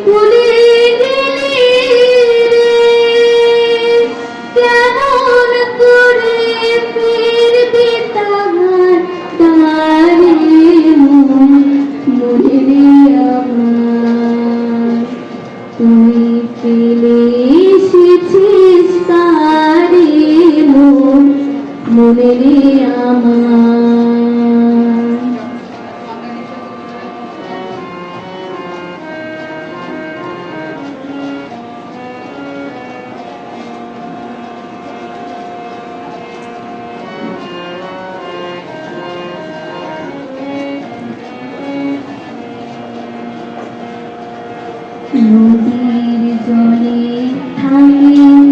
ভুলে গেলি কেমন করে ফিরবে তাহার দ্বারে মন মনে আমার তুই ফেলে এসেছিস তারে মন মনে আমার নদীর জলে থাকে